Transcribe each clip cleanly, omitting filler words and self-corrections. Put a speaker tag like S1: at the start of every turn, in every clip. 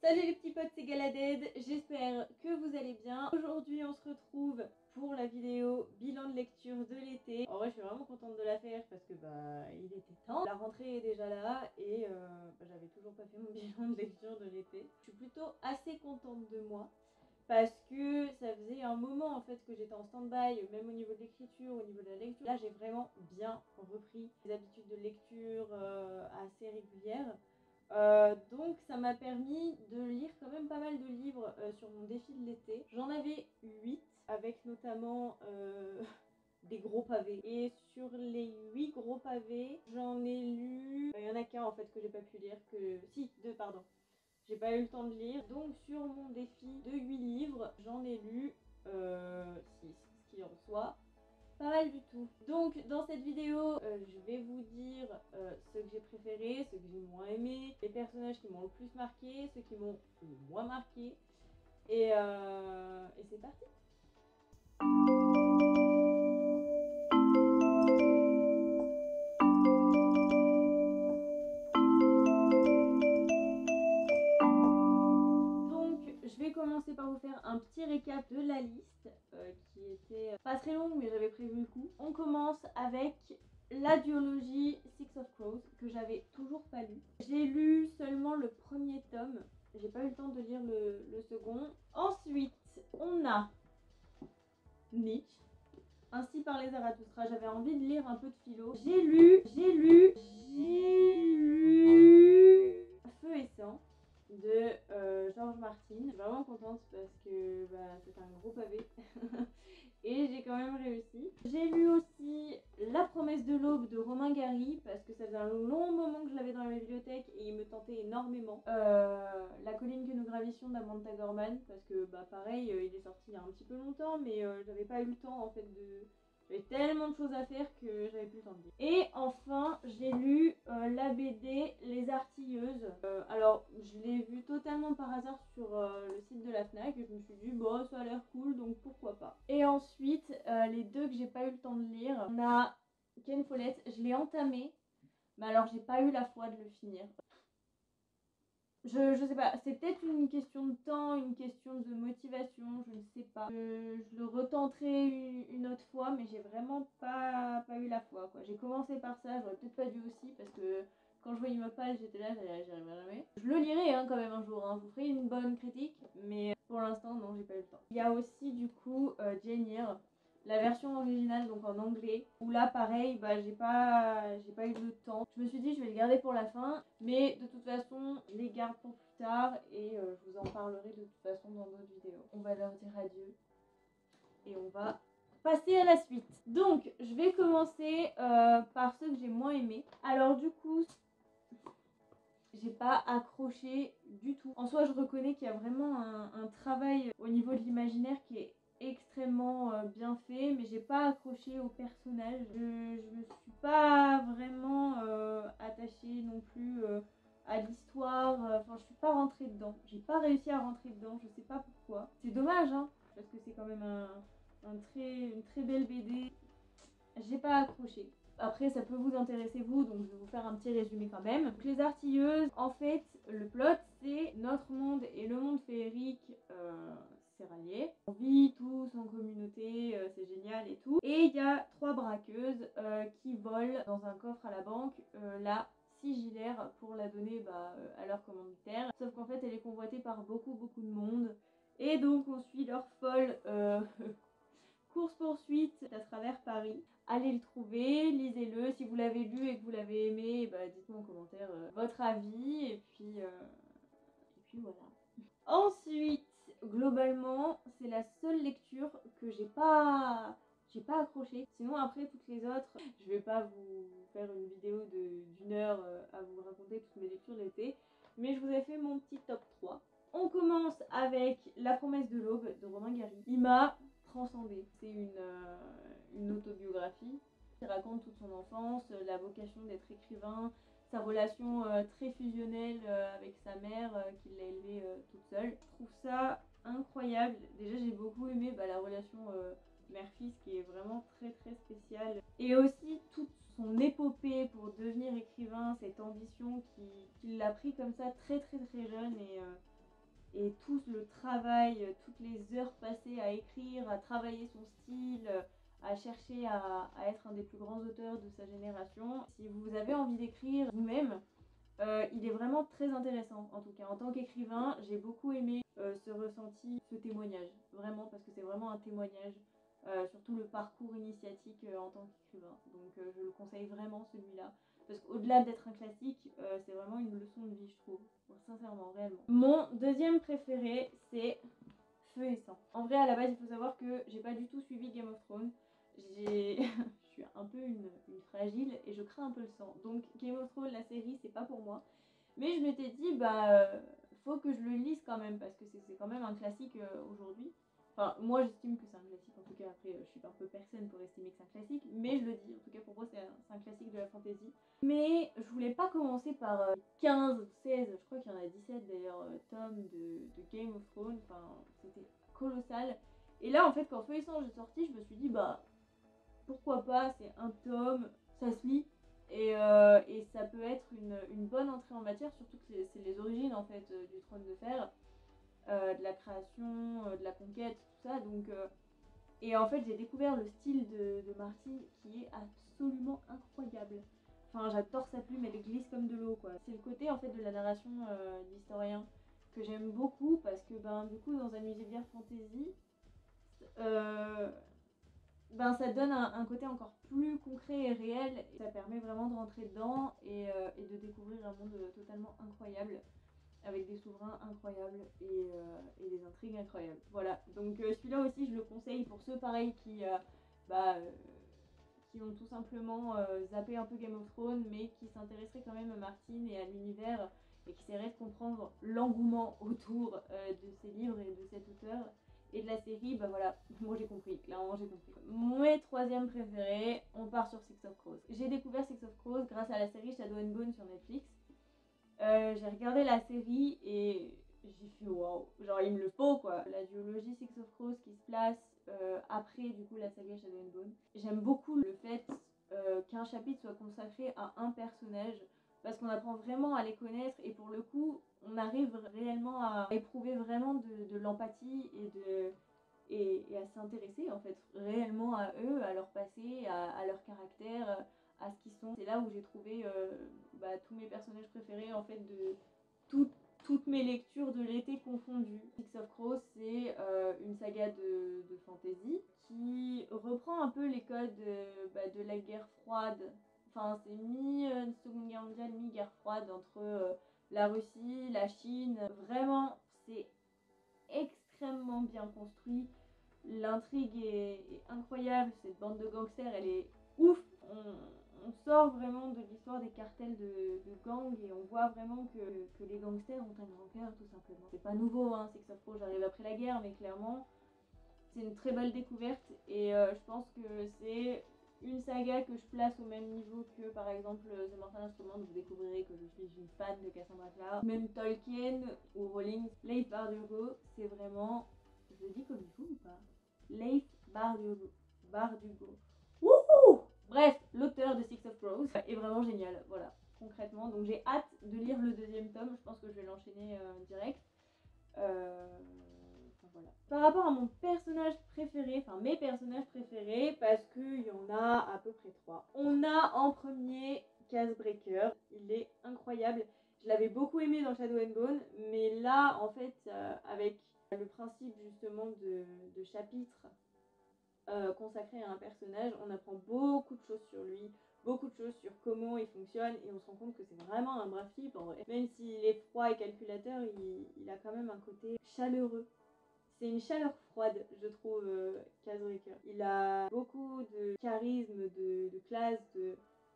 S1: Salut les petits potes, c'est Galaded, j'espère que vous allez bien. Aujourd'hui on se retrouve pour la vidéo bilan de lecture de l'été. En vrai je suis vraiment contente de la faire parce que il était temps. La rentrée est déjà là et j'avais toujours pas fait mon bilan de lecture de l'été. Je suis plutôt assez contente de moi parce que ça faisait un moment en fait que j'étais en stand-by, même au niveau de l'écriture, au niveau de la lecture. Là j'ai vraiment bien repris des habitudes de lecture assez régulières. Donc ça m'a permis de lire quand même pas mal de livres sur mon défi de l'été. J'en avais 8 avec notamment des gros pavés. Et sur les 8 gros pavés, j'en ai lu... Il y en a qu'un en fait que j'ai pas pu lire. Si, deux pardon. J'ai pas eu le temps de lire. Donc sur mon défi de 8 livres, j'en ai lu 6, ce qui en soit pas mal du tout. Donc dans cette vidéo, je vais vous dire ce que j'ai préféré, ce que j'ai moins aimé, les personnages qui m'ont le plus marqué, ceux qui m'ont le moins marqué. Et c'est parti. Je vais commencer par vous faire un petit récap de la liste qui était pas très longue mais j'avais prévu le coup. On commence avec la duologie Six of Crows que j'avais toujours pas lu. J'ai lu seulement le premier tome, j'ai pas eu le temps de lire le second. Ensuite on a Nietzsche, Ainsi parlait Zarathustra. J'avais envie de lire un peu de philo. J'ai lu Feu et sang de George Martin. Je suis vraiment contente parce que c'est un gros pavé et j'ai quand même réussi. J'ai lu aussi La promesse de l'aube de Romain Gary parce que ça faisait un long moment que je l'avais dans la bibliothèque et il me tentait énormément. La colline que nous gravissions d'Amanda Gorman parce que pareil il est sorti il y a un petit peu longtemps mais j'avais pas eu le temps en fait de... J'avais tellement de choses à faire que j'avais plus le temps de lire. Et enfin, j'ai lu la BD Les Artilleuses. Alors, je l'ai vu totalement par hasard sur le site de la FNAC et je me suis dit, bon, ça a l'air cool, donc pourquoi pas. Et ensuite, les deux que j'ai pas eu le temps de lire, on a Ken Follett. Je l'ai entamé, mais alors j'ai pas eu la foi de le finir. Je sais pas, c'est peut-être une question de temps, une question de motivation, je ne sais pas. Je le retenterai une autre fois, mais j'ai vraiment pas eu la foi, quoi. J'ai commencé par ça, j'aurais peut-être pas dû aussi, parce que quand je voyais ma page, j'étais là, j'y arriverai jamais. Je le lirai quand même un jour, je vous ferai une bonne critique, mais pour l'instant, non, j'ai pas eu le temps. Il y a aussi du coup Jane Eyre, la version originale, donc en anglais, où là pareil j'ai pas eu le temps. Je me suis dit je vais le garder pour la fin, mais de toute façon je les garde pour plus tard et je vous en parlerai de toute façon dans d'autres vidéos. On va leur dire adieu et on va passer à la suite. Donc je vais commencer par ceux que j'ai moins aimés. Alors du coup j'ai pas accroché du tout. En soi je reconnais qu'il y a vraiment un travail au niveau de l'imaginaire qui est extrêmement bien fait, mais j'ai pas accroché au personnage. Je me suis pas vraiment attachée non plus à l'histoire. Enfin, je suis pas rentrée dedans. J'ai pas réussi à rentrer dedans. Je sais pas pourquoi. C'est dommage, parce que c'est quand même une très belle BD. J'ai pas accroché. Après, ça peut vous intéresser vous, donc je vais vous faire un petit résumé quand même. Donc, les artilleuses, en fait, le plot, c'est notre monde et le monde féerique c'est rallié. On vit tous en communauté, c'est génial et tout. Et il y a 3 braqueuses qui volent dans un coffre à la banque la sigillaire pour la donner à leur commanditaire. Sauf qu'en fait, elle est convoitée par beaucoup de monde. Et donc, on suit leur folle course-poursuite à travers Paris. Allez le trouver, lisez-le. Si vous l'avez lu et que vous l'avez aimé, dites-moi en commentaire votre avis. Et puis voilà. Ensuite, globalement, c'est la seule lecture que j'ai pas accroché. Sinon après toutes les autres, je vais pas vous faire une vidéo d'une heure à vous raconter toutes mes lectures de l'été, mais je vous ai fait mon petit top 3. On commence avec La promesse de l'aube de Romain Gary. Il m'a transcendée. C'est une autobiographie qui raconte toute son enfance, la vocation d'être écrivain, sa relation très fusionnelle avec sa mère qui l'a élevée toute seule. Je trouve ça incroyable. Déjà j'ai beaucoup aimé la relation mère-fils qui est vraiment très spéciale. Et aussi toute son épopée pour devenir écrivain, cette ambition qu'il a pris comme ça très jeune et tout le travail, toutes les heures passées à écrire, à travailler son style, à chercher à être un des plus grands auteurs de sa génération. Si vous avez envie d'écrire vous-même, il est vraiment très intéressant. En tout cas, en tant qu'écrivain, j'ai beaucoup aimé ce ressenti, ce témoignage, vraiment, parce que c'est vraiment un témoignage, surtout le parcours initiatique en tant qu'écrivain. Donc je le conseille vraiment, celui-là, parce qu'au-delà d'être un classique, c'est vraiment une leçon de vie, je trouve, sincèrement, réellement. Mon deuxième préféré, c'est Feu et Sang. En vrai, à la base, il faut savoir que j'ai pas du tout suivi Game of Thrones. Je suis un peu une fragile et je crains un peu le sang. Donc Game of Thrones, la série, c'est pas pour moi. Mais je m'étais dit, faut que je le lise quand même, parce que c'est quand même un classique aujourd'hui. Enfin, moi j'estime que c'est un classique, en tout cas, après je suis un peu personne pour estimer que c'est un classique, mais je le dis, en tout cas pour moi c'est un classique de la fantasy. Mais je voulais pas commencer par 15, 16, je crois qu'il y en a 17 d'ailleurs, tomes de Game of Thrones, enfin c'était colossal. Et là en fait quand Feu et Sang est sorti, je me suis dit pourquoi pas, c'est un tome, ça se lit. Et ça peut être une bonne entrée en matière, surtout que c'est les origines en fait du trône de fer, de la création, de la conquête, tout ça. Donc, et en fait, j'ai découvert le style de Martin qui est absolument incroyable. Enfin, j'adore sa plume, elle glisse comme de l'eau, quoi. C'est le côté en fait de la narration d'historien que j'aime beaucoup parce que du coup, dans un univers fantasy, euh, ça donne un côté encore plus concret et réel. Et ça permet vraiment de rentrer dedans et de découvrir un monde totalement incroyable, avec des souverains incroyables et des intrigues incroyables. Voilà, donc celui-là aussi je le conseille pour ceux pareils qui ont tout simplement zappé un peu Game of Thrones, mais qui s'intéresseraient quand même à Martin et à l'univers, et qui essaieraient de comprendre l'engouement autour de ces livres et de cet auteur. Et de la série, voilà, moi j'ai compris, clairement j'ai compris. Mes troisièmes préférés, on part sur Six of Crows. J'ai découvert Six of Crows grâce à la série Shadow and Bone sur Netflix. J'ai regardé la série et j'ai fait waouh, genre il me le faut quoi. La duologie Six of Crows qui se place après du coup la saga Shadow and Bone. J'aime beaucoup le fait qu'un chapitre soit consacré à un personnage, parce qu'on apprend vraiment à les connaître et pour le coup on arrive réellement à éprouver vraiment de l'empathie et à s'intéresser en fait réellement à eux, à leur passé, à leur caractère, à ce qu'ils sont. C'est là où j'ai trouvé tous mes personnages préférés en fait de toutes mes lectures de l'été confondues. Six of Crows, c'est une saga de fantasy qui reprend un peu les codes de la guerre froide. Enfin, c'est mi-seconde guerre mondiale, mi-guerre froide entre la Russie, la Chine. Vraiment, c'est extrêmement bien construit. L'intrigue est incroyable. Cette bande de gangsters, elle est ouf. On sort vraiment de l'histoire des cartels de gangs et on voit vraiment que les gangsters ont un grand cœur, tout simplement. C'est pas nouveau, hein, c'est que ça j'arrive après la guerre, mais clairement, c'est une très belle découverte et je pense que c'est une saga que je place au même niveau que par exemple The Mortal Instrument. Vous découvrirez que je suis une fan de Cassandra Clare. Même Tolkien ou Rowling, Leif Bardugo, c'est vraiment, je le dis comme il faut ou pas, Leif Bardugo. Wouhou! Bref, l'auteur de Six of Crows est vraiment génial, voilà, concrètement. Donc j'ai hâte de lire le deuxième tome, je pense que je vais l'enchaîner direct. Voilà. Par rapport à mon personnage préféré, enfin mes personnages préférés, parce qu'il y en a à peu près 3. On a en premier Casebreaker, il est incroyable. Je l'avais beaucoup aimé dans Shadow and Bone, mais là en fait avec le principe justement de chapitres consacré à un personnage, on apprend beaucoup de choses sur lui, beaucoup de choses sur comment il fonctionne et on se rend compte que c'est vraiment un brave type en vrai. Même s'il est froid et calculateur, il a quand même un côté chaleureux. C'est une chaleur froide, je trouve, Casebreaker. Il a beaucoup de charisme, de classe,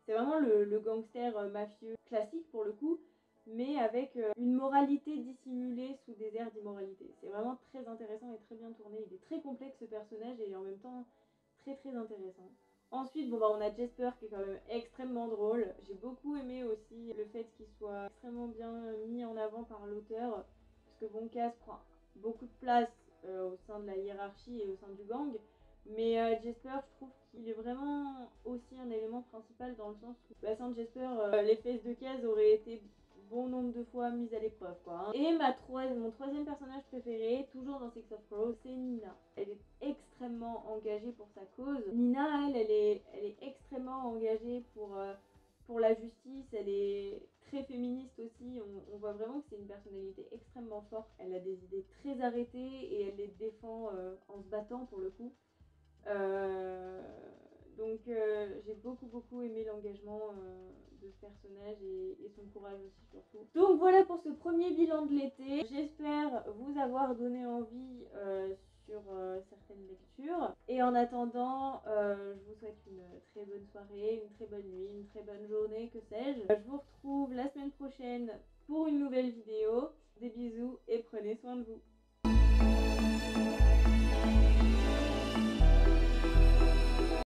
S1: c'est vraiment le gangster mafieux classique pour le coup, mais avec une moralité dissimulée sous des airs d'immoralité. C'est vraiment très intéressant et très bien tourné. Il est très complexe ce personnage et en même temps très très intéressant. Ensuite, on a Jesper qui est quand même extrêmement drôle. J'ai beaucoup aimé aussi le fait qu'il soit extrêmement bien mis en avant par l'auteur, parce que Boncas prend beaucoup de place au sein de la hiérarchie et au sein du gang. Mais Jesper, je trouve qu'il est vraiment aussi un élément principal dans le sens où sans Jesper, les fesses de Case auraient été bon nombre de fois mise à l'épreuve, quoi. Et mon troisième personnage préféré, toujours dans Six of Crows, c'est Nina. Elle est extrêmement engagée pour sa cause. Nina, elle est extrêmement engagée pour la justice. Elle est très féministe aussi. On voit vraiment que c'est une personnalité extrêmement forte. Elle a des idées très arrêtées et elle les défend en se battant pour le coup. Donc j'ai beaucoup aimé l'engagement de ce personnage et son courage aussi surtout. Donc voilà pour ce premier bilan de l'été. J'espère vous avoir donné envie sur certaines lectures. Et en attendant, je vous souhaite une très bonne soirée, une très bonne nuit, une très bonne journée, que sais-je. Je vous retrouve la semaine prochaine pour une nouvelle vidéo. Des bisous et prenez soin de vous.